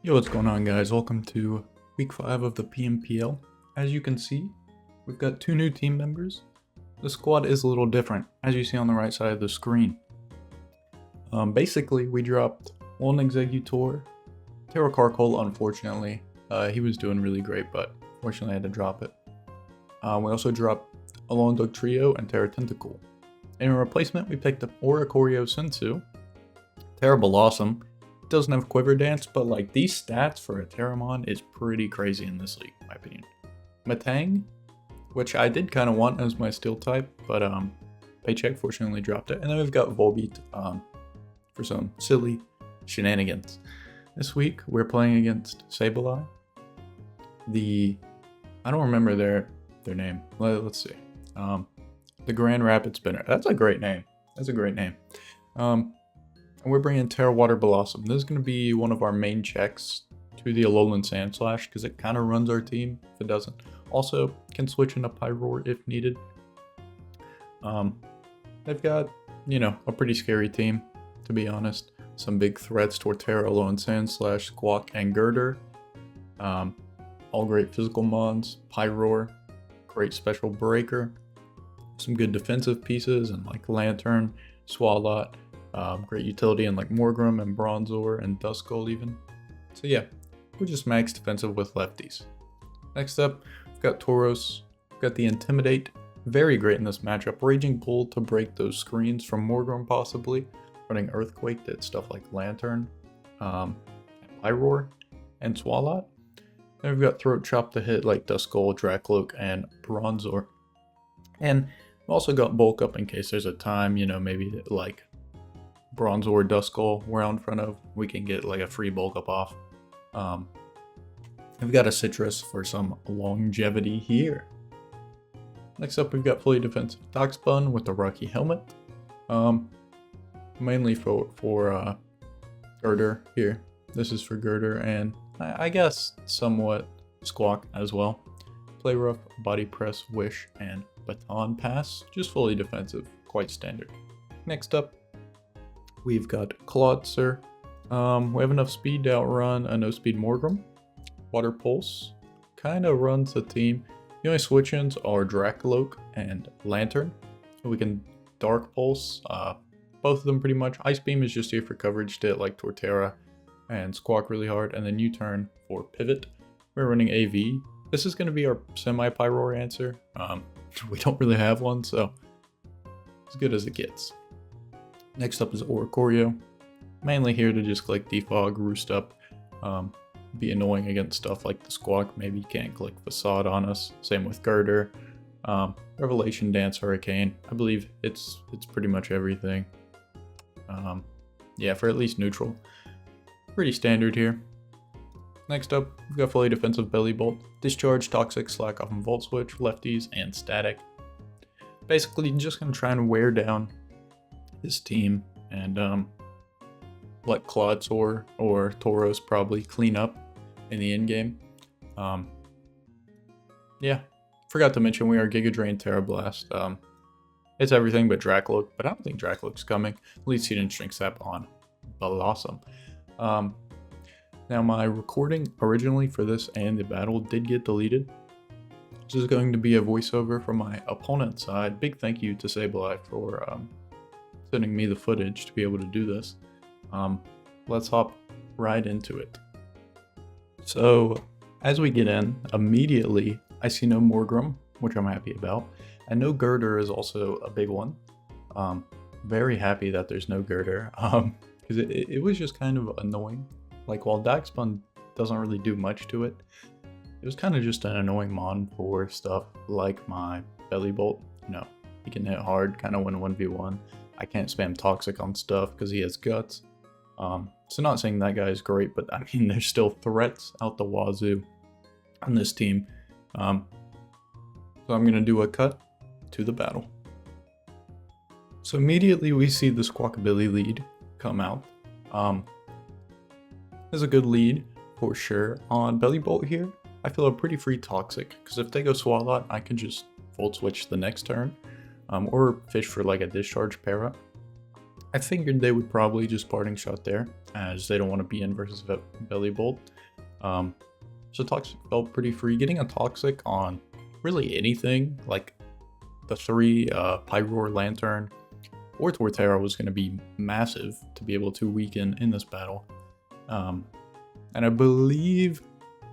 Yo, what's going on, guys? Welcome to week 5 of the PMPL. As you can see, we've got 2 new team members. The squad is a little different, as you see on the right side of the screen. Basically, we dropped one Executor, Terra Carcoal, unfortunately. He was doing really great, but unfortunately I had to drop it. We also dropped a Lone Dog Trio and Terra Tentacle. In replacement, we picked up Oricorio Sensu, Terra BELLOSSOM. Doesn't have Quiver Dance, but like these stats for a Terramon is pretty crazy in this league, in my opinion. Matang, which I did kind of want as my steel type, but Paycheck fortunately dropped it. And then we've got Volbeat for some silly shenanigans. This week we're playing against Sableye. I don't remember their name. Let's see. The Grand Rapid Spinner. That's a great name. And we're bringing Terra Water BELLOSSOM. This is going to be one of our main checks to the Alolan Sandslash because it kind of runs our team if it doesn't. Also, can switch into Pyroar if needed. They've got, a pretty scary team, to be honest. Some big threats toward Terra, Alolan Sandslash, Squawk, and Girder. All great physical mons. Pyroar, great special breaker. Some good defensive pieces and like Lantern, Swalot. Great utility in like Morgrem and Bronzor and Duskull even. So yeah, we're just max defensive with lefties. Next up, we've got Tauros. We've got the Intimidate. Very great in this matchup. Raging Bull to break those screens from Morgrem possibly. Running Earthquake did stuff like Lantern, Pyroar, and Swalot. Then we've got Throat Chop to hit like Duskull, Dracloak, and Bronzor. And we've also got Bulk Up in case there's a time, maybe like Bronzor, Duskull we're out in front of, we can get like a free bulk up off. We've got a Citrus for some longevity here. Next up, we've got fully defensive Toxbun with the Rocky Helmet. Mainly for Girder here. This is for Girder and I guess somewhat Squawk as well. Play Rough, Body Press, Wish, and Baton Pass. Just fully defensive, quite standard. Next up, we've got Clawitzer. We have enough speed to outrun a no-speed Morgrem. Water Pulse kind of runs the team. The only switch-ins are Dracloak and Lantern. We can Dark Pulse, both of them pretty much. Ice Beam is just here for coverage to hit like Torterra and Squawk really hard. And then U-Turn for Pivot. We're running AV. This is going to be our semi-Pyroar answer. We don't really have one, so as good as it gets. Next up is Oricorio, mainly here to just click Defog, Roost Up, be annoying against stuff like the Squawk. Maybe you can't click Facade on us. Same with Girder. Revelation Dance, Hurricane. I believe it's pretty much everything. Yeah, for at least neutral. Pretty standard here. Next up, we've got fully defensive Belly Bolt, Discharge, Toxic, Slack Off and Volt Switch, Lefties, and Static. Basically, just gonna try and wear down his team and let Clawitzer or Tauros probably clean up in the end game. Yeah, forgot to mention we are Giga Drain, Terra Blast. It's everything but Dracloak, but I don't think Dracloak's coming. At least he didn't Shrink Sap on BELLOSSOM. Now my recording originally for this and the battle did get deleted. This is going to be a voiceover from my opponent's side. Big thank you to Sableye for sending me the footage to be able to do this. Let's hop right into it. So as we get in, immediately I see no Morgrem, which I'm happy about. I know Girder is also a big one. Very happy that there's no Girder because it was just kind of annoying. Like while Daxbun doesn't really do much to it, it was kind of just an annoying mon for stuff like my Belly Bolt. He can hit hard, kind of win 1v1. I can't spam Toxic on stuff because he has guts. So not saying that guy is great, but I mean, there's still threats out the wazoo on this team. So I'm going to do a cut to the battle. So immediately we see the Squawkabilly lead come out. There's a good lead for sure. On Belly Bolt here, I feel a pretty free Toxic because if they go Swalot, I can just Volt Switch the next turn. Or fish for like a Discharge para. I figured they would probably just parting shot there, as they don't want to be in versus Belly Bolt. So Toxic felt pretty free. Getting a Toxic on really anything, like the 3 Pyroar Lantern or Torterra, was going to be massive to be able to weaken in this battle. And I believe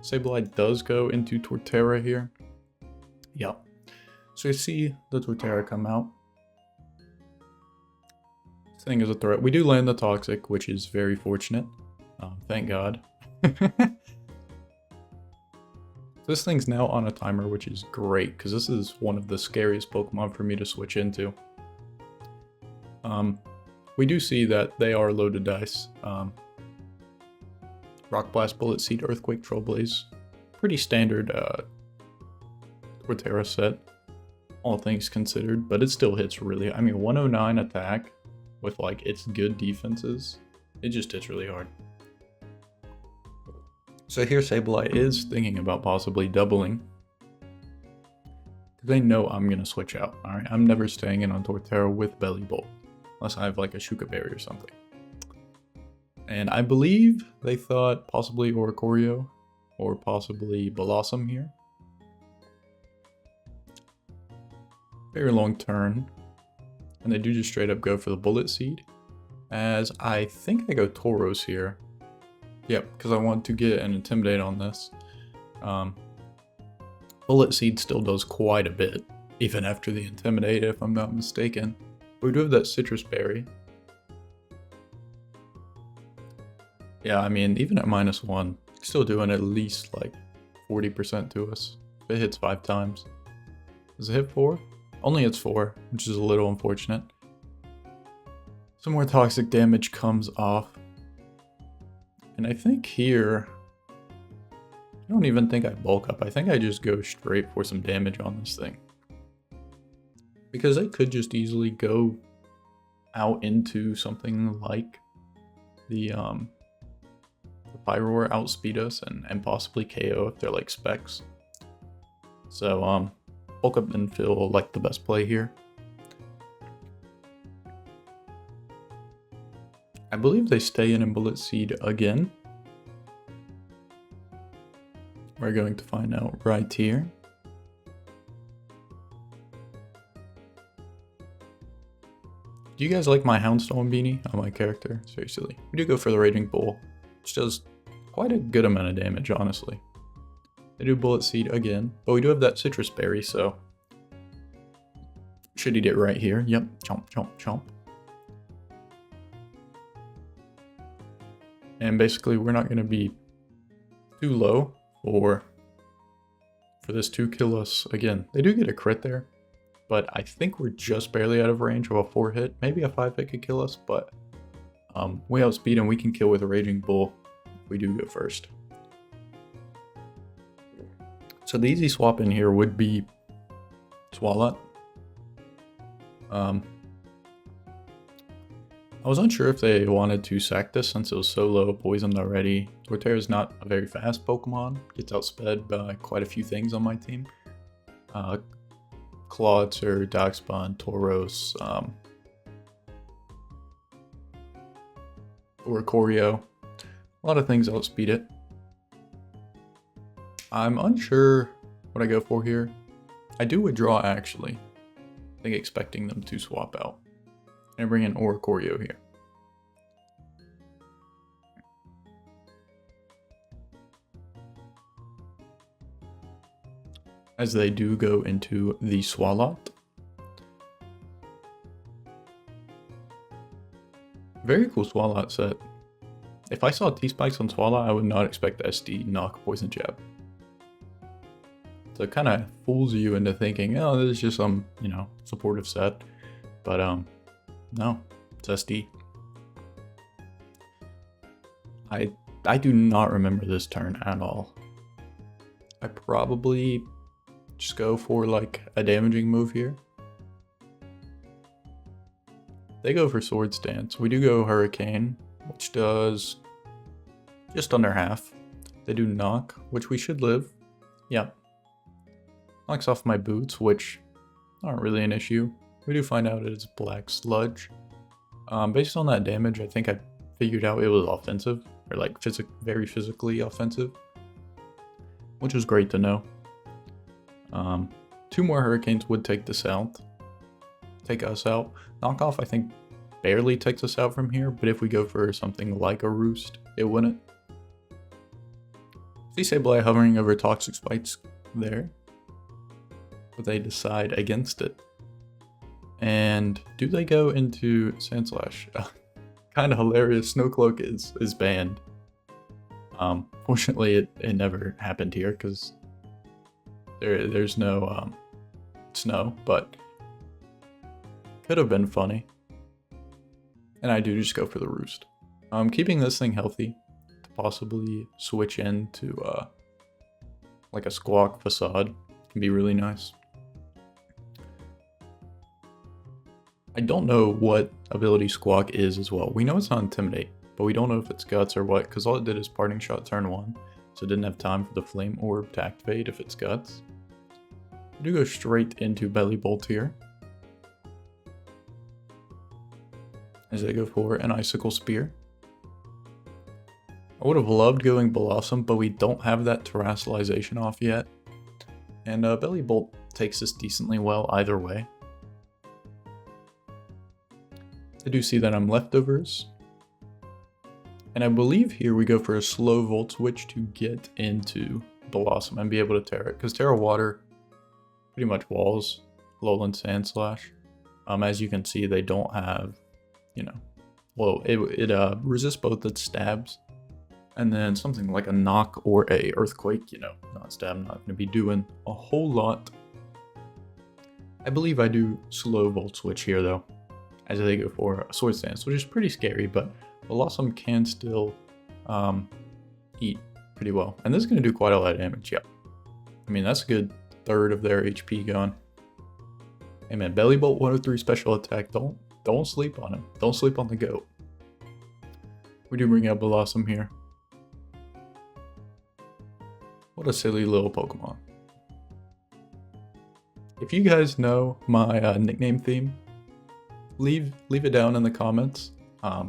Sableye does go into Torterra here. Yep. So you see the Torterra come out. This thing is a threat. We do land the Toxic, which is very fortunate. Thank God. This thing's now on a timer, which is great, because this is one of the scariest Pokemon for me to switch into. We do see that they are loaded dice. Rock Blast, Bullet Seed, Earthquake, Troll Blaze. Pretty standard Torterra set, all things considered, but it still hits really. I mean, 109 attack with like its good defenses, it just hits really hard. So here Sableye is thinking about possibly doubling. They know I'm gonna switch out. Alright, I'm never staying in on Torterra with Belly Bolt, unless I have like a Shuka Berry or something. And I believe they thought possibly Oricorio or possibly BELLOSSOM here. Very long turn. And they do just straight up go for the Bullet Seed. As I think I go Tauros here. Yep, because I want to get an Intimidate on this. Bullet Seed still does quite a bit, even after the Intimidate, if I'm not mistaken. We do have that Citrus Berry. Yeah, I mean, even at -1, still doing at least like 40% to us. If it hits 5 times. Does it hit 4? Only hits 4, which is a little unfortunate. Some more toxic damage comes off. And I think here, I don't even think I bulk up. I think I just go straight for some damage on this thing. Because they could just easily go out into something like the Pyroar, outspeed us, and possibly KO if they're like specs. So, bulk up and feel like the best play here. I believe they stay in Bullet Seed again. We're going to find out right here. Do you guys like my Houndstone beanie on my character? It's very silly. We do go for the Raging Bull, which does quite a good amount of damage, honestly. They do Bullet Seed again, but we do have that Citrus Berry, so should eat it right here. Yep, chomp, chomp, chomp. And basically, we're not going to be too low for this to kill us again. They do get a crit there, but I think we're just barely out of range of a 4-hit. Maybe a 5-hit could kill us, but we outspeed and we can kill with a Raging Bull if we do go first. So the easy swap in here would be Swalot. I was unsure if they wanted to sack this since it was so low, poisoned already. Torterra is not a very fast Pokemon, gets outsped by quite a few things on my team. Clawitzer, Darkspawn, Tauros, Oricorio. A lot of things outspeed it. I'm unsure what I go for here. I do withdraw actually. I think expecting them to swap out. And bring in Oricorio here. As they do go into the Swalot. Very cool Swalot set. If I saw T-Spikes on Swalot, I would not expect SD knock Poison Jab. So it kind of fools you into thinking, oh, this is just some, you know, supportive set. But, no, it's SD. I do not remember this turn at all. I probably just go for like a damaging move here. They go for Sword Stance. We do go Hurricane, which does just under half. They do Knock, which we should live. Yeah. Knocks off my boots, which aren't really an issue. We do find out it's Black Sludge. Based on that damage, I think I figured out it was offensive, or like very physically offensive, which was great to know. 2 more hurricanes would take us out. Knockoff, I think, barely takes us out from here, but if we go for something like a roost, it wouldn't. See Sableye hovering over toxic spikes there, but they decide against it. And do they go into Sandslash? Kind of hilarious. Snowcloak is banned. Fortunately, it never happened here because there's no snow, but could have been funny. And I do just go for the roost. Keeping this thing healthy to possibly switch into like a Squawk Facade can be really nice. I don't know what ability Squawk is as well. We know it's not Intimidate, but we don't know if it's Guts or what, because all it did is Parting Shot turn 1, so it didn't have time for the Flame Orb to activate if it's Guts. We do go straight into Belly Bolt here, as they go for an Icicle Spear. I would have loved going Bellossom, but we don't have that Terrassalization off yet. And Belly Bolt takes us decently well either way. I do see that I'm leftovers. And I believe here we go for a slow Volt Switch to get into Bellossom and be able to Terra it. Because Terra Water pretty much walls Lowland Sandslash. As you can see, they don't have, you know, well, it resists both its stabs. And then something like a knock or a earthquake, you know, not stab, not going to be doing a whole lot. I believe I do slow Volt Switch here though, as they go for a Sword Stance, which is pretty scary, but Bellossom can still eat pretty well. And this is going to do quite a lot of damage, yep. I mean, that's a good third of their HP gone. Hey man, Belly Bolt 103 special attack, don't sleep on him. Don't sleep on the goat. We do bring out Bellossom here. What a silly little Pokemon. If you guys know my nickname theme, leave it down in the comments. I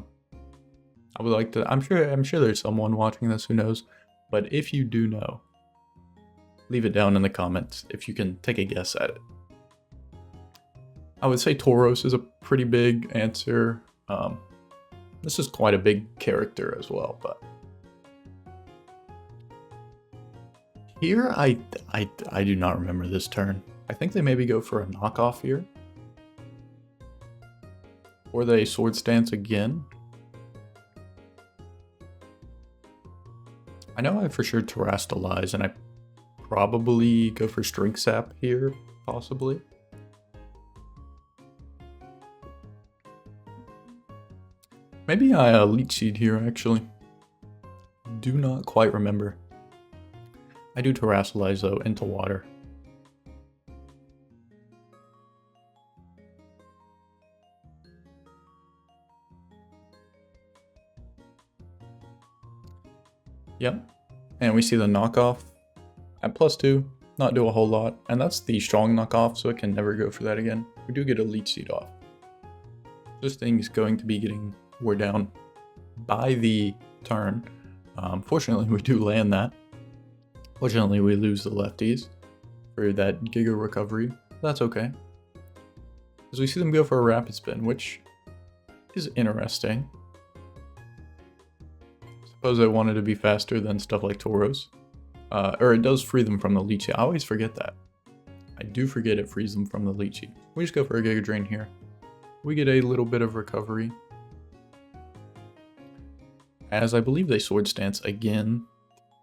would like to. I'm sure there's someone watching this who knows, but if you do know, leave it down in the comments if you can take a guess at it. I would say Tauros is a pretty big answer. This is quite a big character as well, but here I do not remember this turn. I think they maybe go for a knockoff here. Or they Sword Stance again. I know I for sure Terrastalize, and I probably go for Strength Sap here, possibly. Maybe I Leech Seed here, actually. Do not quite remember. I do Terrastalize, though, into water. Yep, and we see the knockoff at +2, not do a whole lot, and that's the strong knockoff, so it can never go for that again. We do get a Leech Seed off. This thing is going to be getting wore down by the turn. Fortunately, we do land that. Fortunately, we lose the lefties for that Giga recovery. That's okay. As we see them go for a Rapid Spin, which is interesting. Suppose I wanted to be faster than stuff like Tauros. Or it does free them from the Leechy. I always forget that. I do forget it frees them from the Leechy. We just go for a Giga Drain here. We get a little bit of recovery. As I believe they Sword Stance again,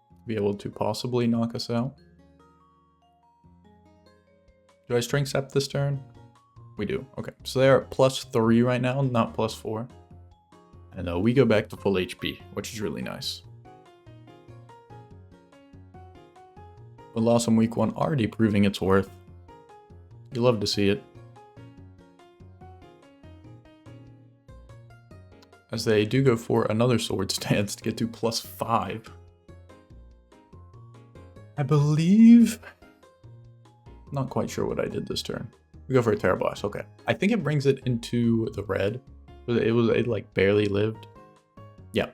to be able to possibly knock us out. Do I Strength Sap this turn? We do. Okay, so they're at +3 right now, not +4. And we go back to full HP, which is really nice. Bellossom week 1 already proving its worth. You love to see it. As they do go for another Sword Stance to get to +5. I believe... Not quite sure what I did this turn. We go for a Terra Blast, okay. I think it brings it into the red. It like barely lived. Yeah.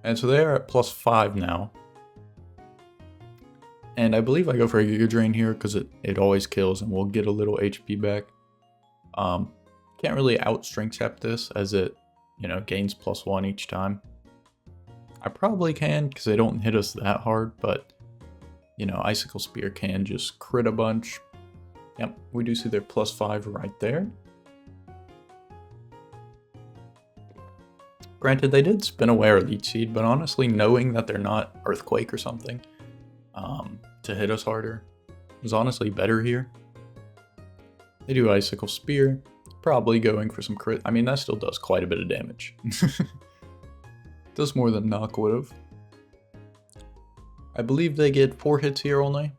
And so they're at +5 now. And I believe I go for a Giga Drain here because it always kills and we'll get a little HP back. Can't really out Strength Sap this as it, gains +1 each time. I probably can because they don't hit us that hard, but, Icicle Spear can just crit a bunch. Yep, we do see their +5 right there. Granted, they did spin away our Leech Seed, but honestly, knowing that they're not Earthquake or something to hit us harder was honestly better here. They do Icicle Spear, probably going for some crit. I mean, that still does quite a bit of damage. Does more than Knock would have. I believe they get 4 hits here only.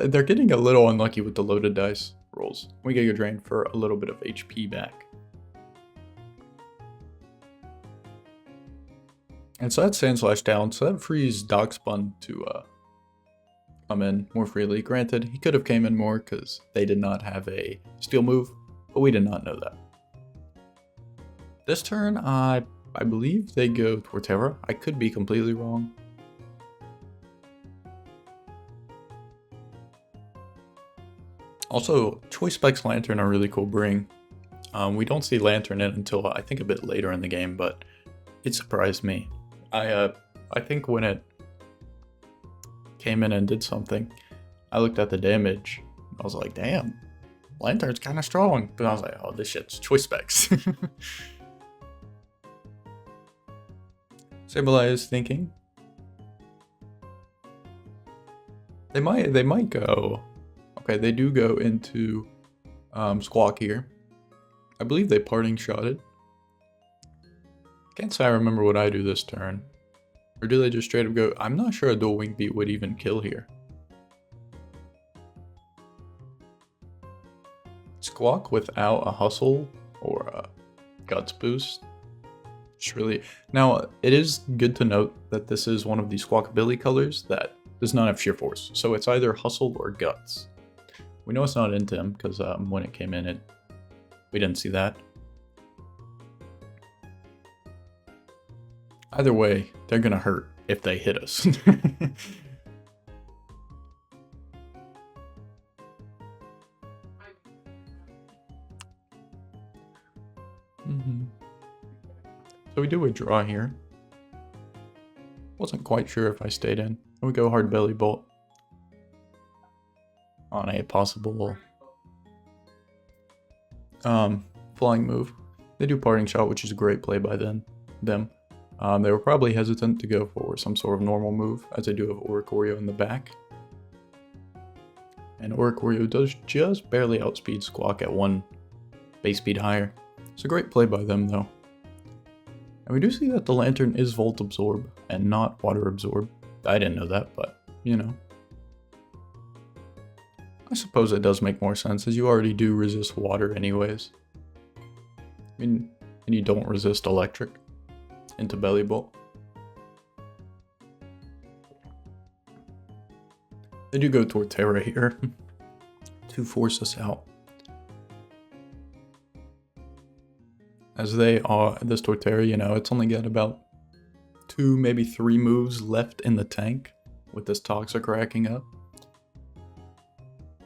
They're getting a little unlucky with the loaded dice rolls. We get a drain for a little bit of HP back. And so that's Sand Slash down, so that frees Darkspun to come in more freely. Granted, he could have came in more because they did not have a Steel move, but we did not know that. This turn, I believe they go Torterra. I could be completely wrong. Also, Choice Specs Lantern are really cool bring. We don't see Lantern in until I think a bit later in the game, but it surprised me. I think when it came in and did something, I looked at the damage. I was like, damn, Lantern's kind of strong. But I was like, oh, this shit's Choice Specs. Sableye is thinking. They might go. Okay, they do go into Squawk here. I believe they Parting Shotted. Can't say I remember what I do this turn. Or do they just straight up go? I'm not sure a Dual Wing Beat would even kill here. Squawk without a Hustle or a Guts boost. It's really... Now, it is good to note that this is one of the Squawkabilly colors that does not have Sheer Force. So it's either Hustle or Guts. We know it's not into him because when it came in, we didn't see that. Either way, they're gonna hurt if they hit us. So we do a draw here. Wasn't quite sure if I stayed in. And we go Hard Belly Bolt on a possible flying move. They do Parting Shot, which is a great play by them. They were probably hesitant to go for some sort of normal move, as they do have Oricorio in the back. And Oricorio does just barely outspeed Squawk at 1 base speed higher. It's a great play by them, though. And we do see that the Lantern is Volt Absorb and not Water Absorb. I didn't know that, but, I suppose it does make more sense, as you already do resist water anyways. I mean, and you don't resist electric into Belly Bolt. They do go Torterra here to force us out. As they are, this Torterra, it's only got about 2, maybe 3 moves left in the tank with this Toxic racking up.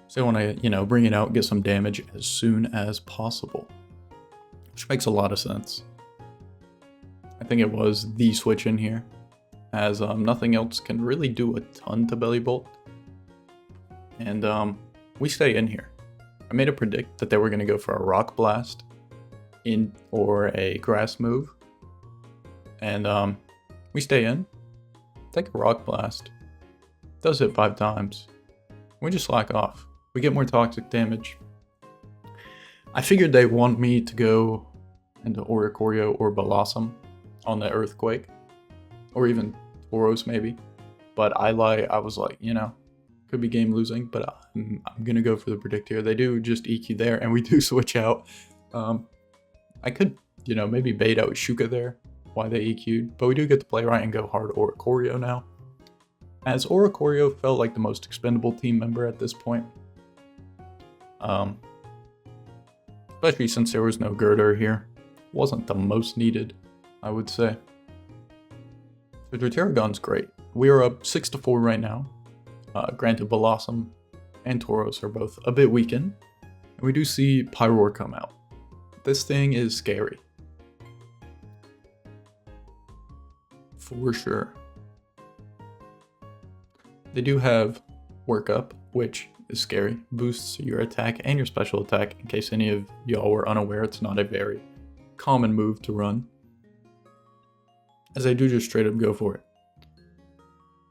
So they want to, bring it out, get some damage as soon as possible. Which makes a lot of sense. I think it was the switch in here, as nothing else can really do a ton to Belly Bolt. And we stay in here. I made a predict that they were going to go for a Rock Blast or a Grass move. And we stay in, take a Rock Blast. Does hit 5 times. We just slack off. We get more toxic damage. I figured they want me to go into Oricorio or BELLOSSOM on the Earthquake, or even Tauros maybe. But I was like, could be game losing, but I'm gonna go for the predict here. They do just EQ there, and we do switch out. I could, maybe bait out Shuka there, why they EQ'd, but we do get to play right and go hard Oricorio now. As Oricorio felt like the most expendable team member at this point. especially since there was no girder here. Wasn't the most needed, I would say. So Torterragon's great. We are up 6-4 right now. Granted, BELLOSSOM and Tauros are both a bit weakened. And we do see Pyroar come out. This thing is scary. For sure. They do have Work Up, which is scary. Boosts your attack and your special attack. In case any of y'all were unaware, it's not a very common move to run. As I do just straight up go for it.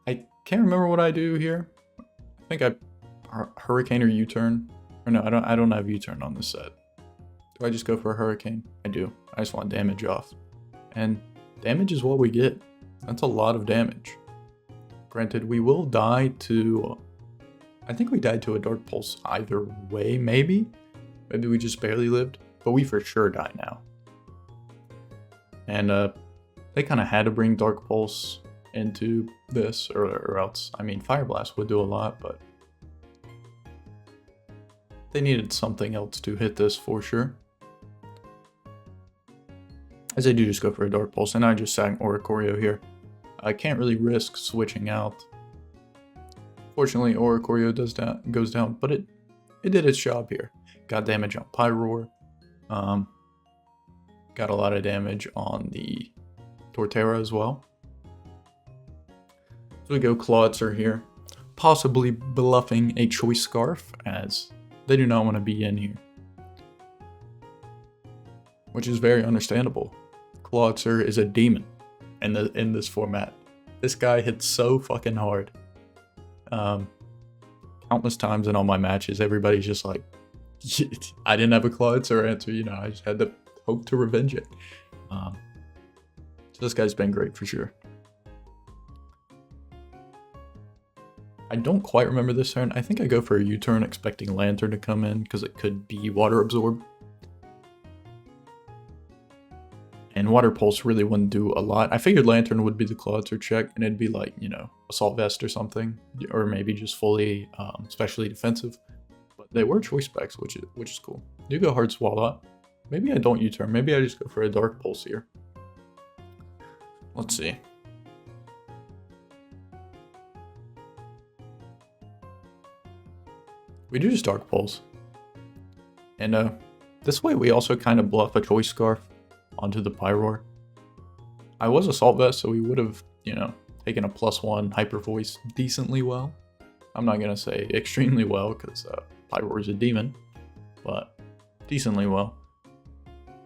I can't remember what I do here. I think I Hurricane or U-turn. Or no, I don't have U-turn on this set. Do I just go for a Hurricane? I do. I just want damage off. And damage is what we get. That's a lot of damage. Granted, we will die to... I think we died to a Dark Pulse either way, maybe? Maybe we just barely lived. But we for sure die now. And they kind of had to bring Dark Pulse into this, or else, I mean, Fire Blast would do a lot, but they needed something else to hit this for sure. As I do just go for a Dark Pulse, and I just sang Oricorio here. I can't really risk switching out. Fortunately, Oricorio goes down, but it did its job here. Got damage on Pyroar. Got a lot of damage on the Torterra as well. So we go Clawitzer here. Possibly bluffing a Choice Scarf, as they do not want to be in here. Which is very understandable. Clawitzer is a demon in this format. This guy hits so fucking hard. Countless times in all my matches, everybody's just like, I didn't have a Clawitzer answer, you know, I just had to hope to revenge it. So this guy's been great for sure. I don't quite remember this turn. I think I go for a U-turn expecting Lantern to come in because it could be Water Absorb. And Water Pulse really wouldn't do a lot. I figured Lantern would be the Clawitzer check and it'd be like, you know, Assault Vest or something. Or maybe just fully specially defensive. But they were choice specs, which is cool. Do go Hard Swallow. Maybe I don't U-turn. Maybe I just go for a Dark Pulse here. Let's see. We do just Dark Pulse. And this way we also kind of bluff a Choice Scarf onto the Pyroar. I was Assault Vest, so we would have, you know, taken a +1 Hyper Voice decently well. I'm not going to say extremely well, because Pyroar is a demon, but decently well.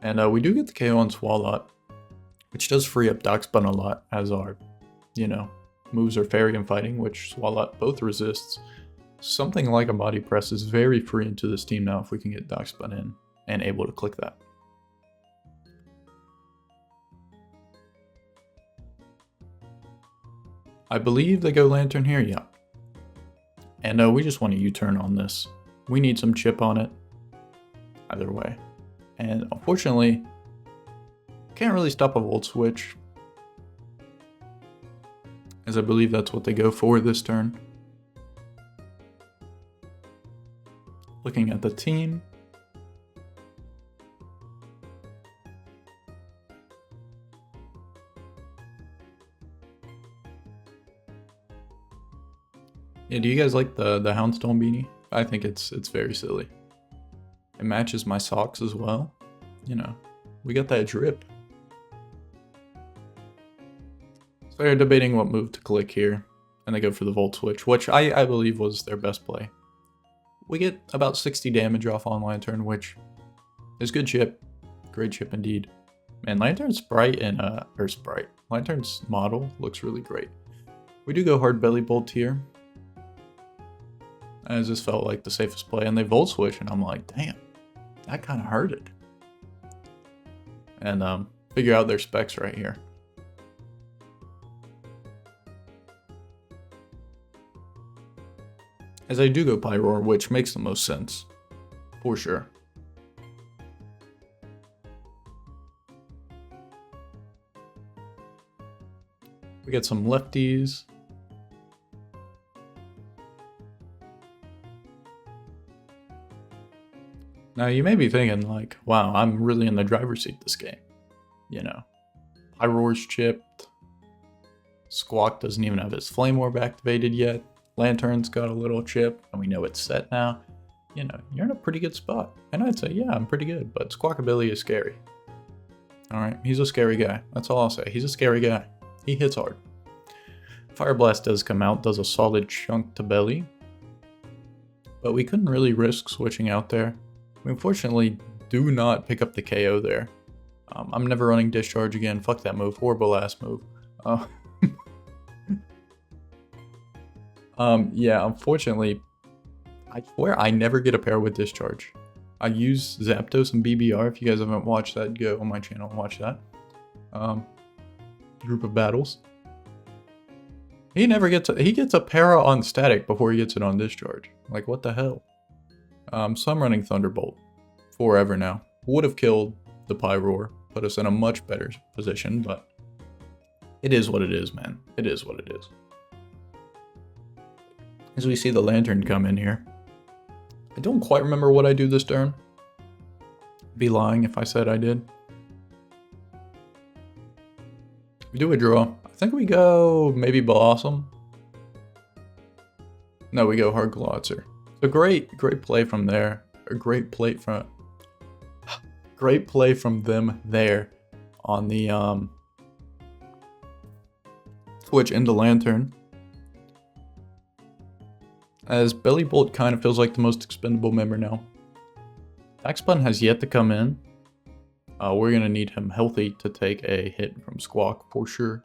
And we do get the KO on Swalot, which does free up Darkspun a lot, as our, you know, moves are Fairy and Fighting, which Swalot both resists. Something like a Body Press is very free into this team now if we can get Darkspun in and able to click that. I believe they go Lantern here, yeah. And we just want a U-turn on this. We need some chip on it. Either way. And unfortunately, can't really stop a Volt Switch. As I believe that's what they go for this turn. Looking at the team. Yeah, do you guys like the Houndstone beanie? I think it's very silly. It matches my socks as well. You know, we got that drip. So they're debating what move to click here. And they go for the Volt Switch, which I believe was their best play. We get about 60 damage off on Lantern, which is good chip. Great chip indeed. Man, Lantern's Sprite and, Lantern's model looks really great. We do go hard Belly Bolt here. As this felt like the safest play, and they Volt Switch, and I'm like, damn, that kind of hurted. And figure out their specs right here. As I do go Pyroar, which makes the most sense, for sure. We get some lefties. Now you may be thinking like, wow, I'm really in the driver's seat this game. You know, Pyroar's chipped. Squawk doesn't even have his Flame Orb activated yet. Lantern's got a little chip, and we know it's set now. You know, you're in a pretty good spot. And I'd say, yeah, I'm pretty good, but Squawkabilly is scary. Alright, he's a scary guy. That's all I'll say. He's a scary guy. He hits hard. Fire Blast does come out, does a solid chunk to Belly. But we couldn't really risk switching out there. We unfortunately do not pick up the KO there. I'm never running Discharge again. Fuck that move. Horrible ass move. Yeah, unfortunately, I swear I never get a pair with Discharge. I use Zapdos and BBR. If you guys haven't watched that, go on my channel and watch that. Group of battles. He never gets he gets a para on static before he gets it on Discharge. Like, what the hell? So I'm running Thunderbolt forever now. Would have killed the Pyroar, put us in a much better position, but it is what it is, man. It is what it is. As we see the Lantern come in here. I don't quite remember what I do this turn. I'd be lying if I said I did. We do a draw. I think we go maybe Bellossom. No, we go Hard Glotzer. So great play from there. A great play from them there on the switch into Lantern. As Belly Bolt kind of feels like the most expendable member now. Axe Button has yet to come in. We're going to need him healthy to take a hit from Squawk for sure.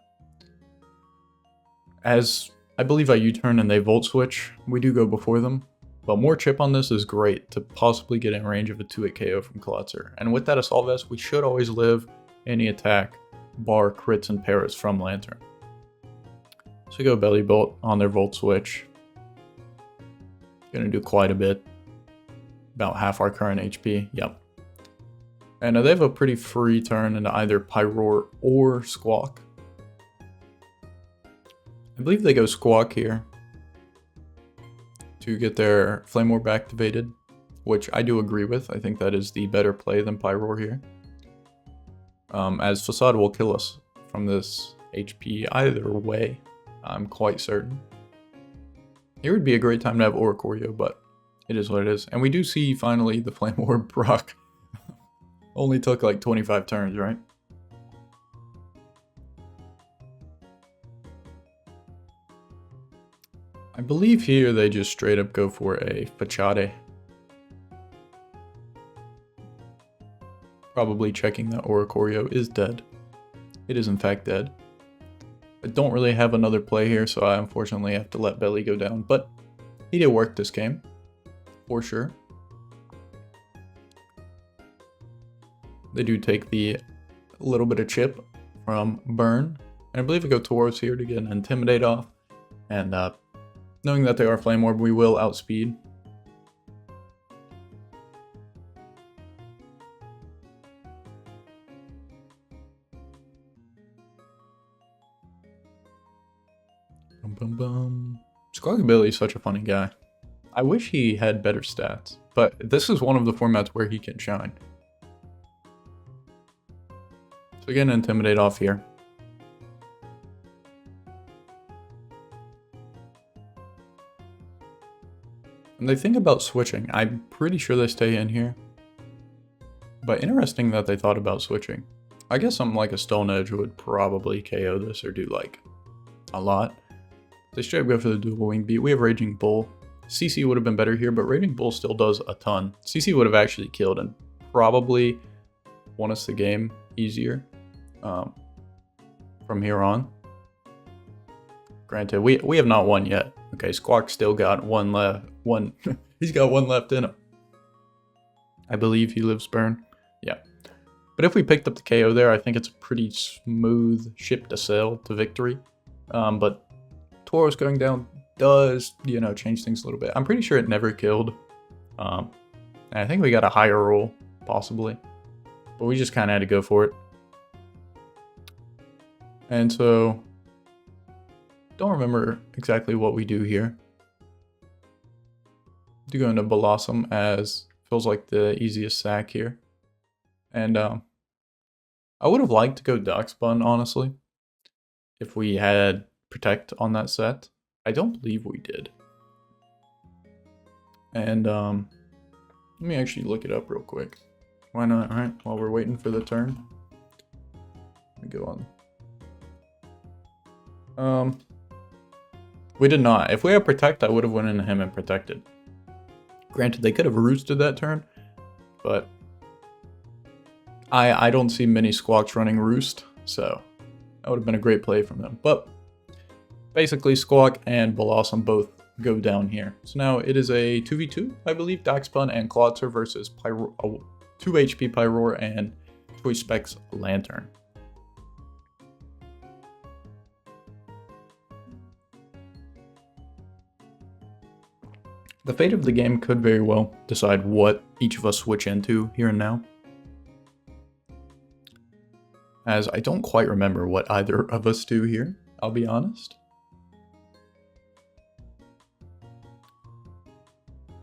As I believe I U-turn and they Volt Switch, we do go before them. But more chip on this is great to possibly get in range of a 2-hit KO from Glotzer. And with that Assault Vest, we should always live any attack, bar, crits, and paras from Lantern. So we go Belly Bolt on their Volt Switch. Gonna do quite a bit. About half our current HP, yep. And they have a pretty free turn into either Pyroar or Squawk. I believe they go Squawk here to get their Flame Orb activated, which I do agree with. I think that is the better play than Pyroar here. As Facade will kill us from this HP either way, I'm quite certain. Here would be a great time to have Oricorio, but it is what it is. And we do see finally the Flame Orb proc. Only took like 25 turns, right? I believe here they just straight up go for a Fachade. Probably checking that Oricorio is dead. It is in fact dead. I don't really have another play here, so I unfortunately have to let Belly go down. But he did work this game, for sure. They do take the little bit of chip from Burn. And I believe we go Tauros here to get an Intimidate off. And knowing that they are Flame Orb, we will outspeed. Bum, bum. Squawkabilly is such a funny guy. I wish he had better stats, but this is one of the formats where he can shine. So again, Intimidate off here. And they think about switching. I'm pretty sure they stay in here. But interesting that they thought about switching. I guess something like a Stone Edge would probably KO this or do like a lot. They straight up go for the dual wing beat. We have Raging Bull. CC would have been better here, but Raging Bull still does a ton. CC would have actually killed and probably won us the game easier from here on. Granted, we have not won yet. Okay, Squawk still got one left. He's got one left in him. I believe he lives Burn. Yeah. But if we picked up the KO there, I think it's a pretty smooth ship to sail to victory. But Tauros going down does, you know, change things a little bit. I'm pretty sure it never killed. And I think we got a higher roll, possibly. But we just kind of had to go for it. And so, don't remember exactly what we do here. Do go into Bellossom as Feels like the easiest sack here. And I would have liked to go Darkspawn, honestly, if we had Protect on that set. I don't believe we did. And let me actually look it up real quick. Why not, right? While we're waiting for the turn. Let me go on. We did not. If we had Protect, I would have went into him and protected. Granted, they could have roosted that turn, but I don't see many Squawks running Roost, so that would have been a great play from them. But basically, Squawk and BELLOSSOM both go down here. So now it is a 2v2, I believe, Darkspawn and Klotzer versus 2 HP Pyroar and Choice Specs Lantern. The fate of the game could very well decide what each of us switch into here and now, as I don't quite remember what either of us do here, I'll be honest.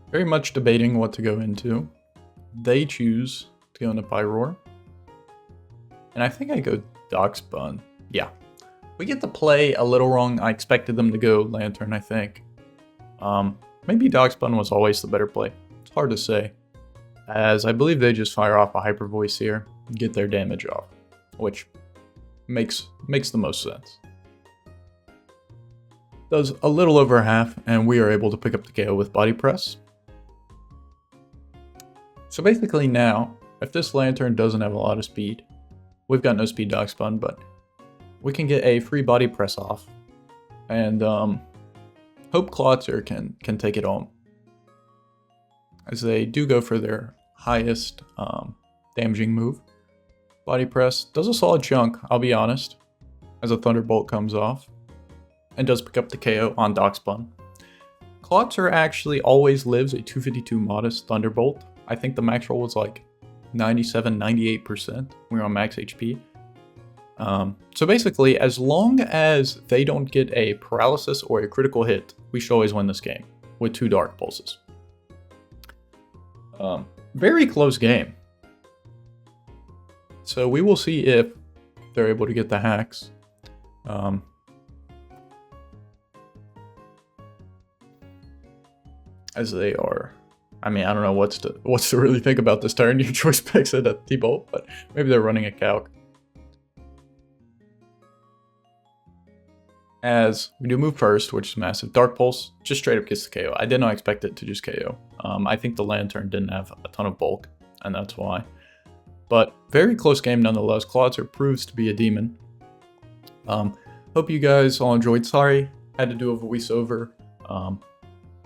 Very much debating what to go into. They choose to go into Pyroar, and I think I go Darkspawn. Yeah, we get to play a little wrong. I expected them to go Lantern, I think. Maybe Darkspawn was always the better play. It's hard to say, as I believe they just fire off a Hyper Voice here, get their damage off, which makes the most sense. Does a little over half, and we are able to pick up the KO with Body Press. So basically now, if this Lantern doesn't have a lot of speed, we've got no speed Darkspawn, but we can get a free Body Press off, and hope Klotzer can take it home, as they do go for their highest damaging move. Body Press does a solid chunk, I'll be honest, as a Thunderbolt comes off, and does pick up the KO on Darkspawn. Klotzer actually always lives a 252 modest Thunderbolt. I think the max roll was like 97-98% when we were on max HP. So basically, as long as they don't get a paralysis or a critical hit, we should always win this game with 2 Dark Pulses. Very close game. So we will see if they're able to get the hacks. As they are. I mean, I don't know what's to really think about this turn. Your choice picks it at T-Bolt, but maybe they're running a calc. As we do move first, which is massive. Dark Pulse just straight up gets the KO. I did not expect it to just KO. I think the Lantern didn't have a ton of bulk, and that's why. But very close game nonetheless. Klotzer proves to be a demon. Hope you guys all enjoyed. Sorry, had to do a voiceover.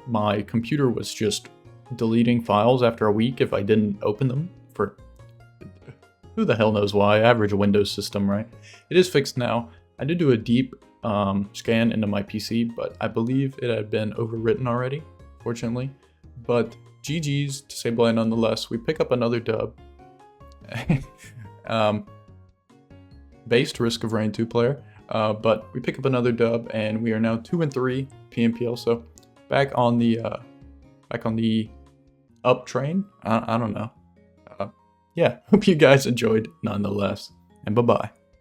My computer was just deleting files after a week if I didn't open them for who the hell knows why. Average Windows system, right? It is fixed now. I did do a deep scan into my PC, but I believe it had been overwritten already, fortunately. But GG's to Sableye nonetheless. We pick up another dub. Based Risk of Rain 2 player, but we pick up another dub, and we are now 2-3 PMPL. So back on the up train. I don't know. Yeah, hope you guys enjoyed nonetheless, and bye bye.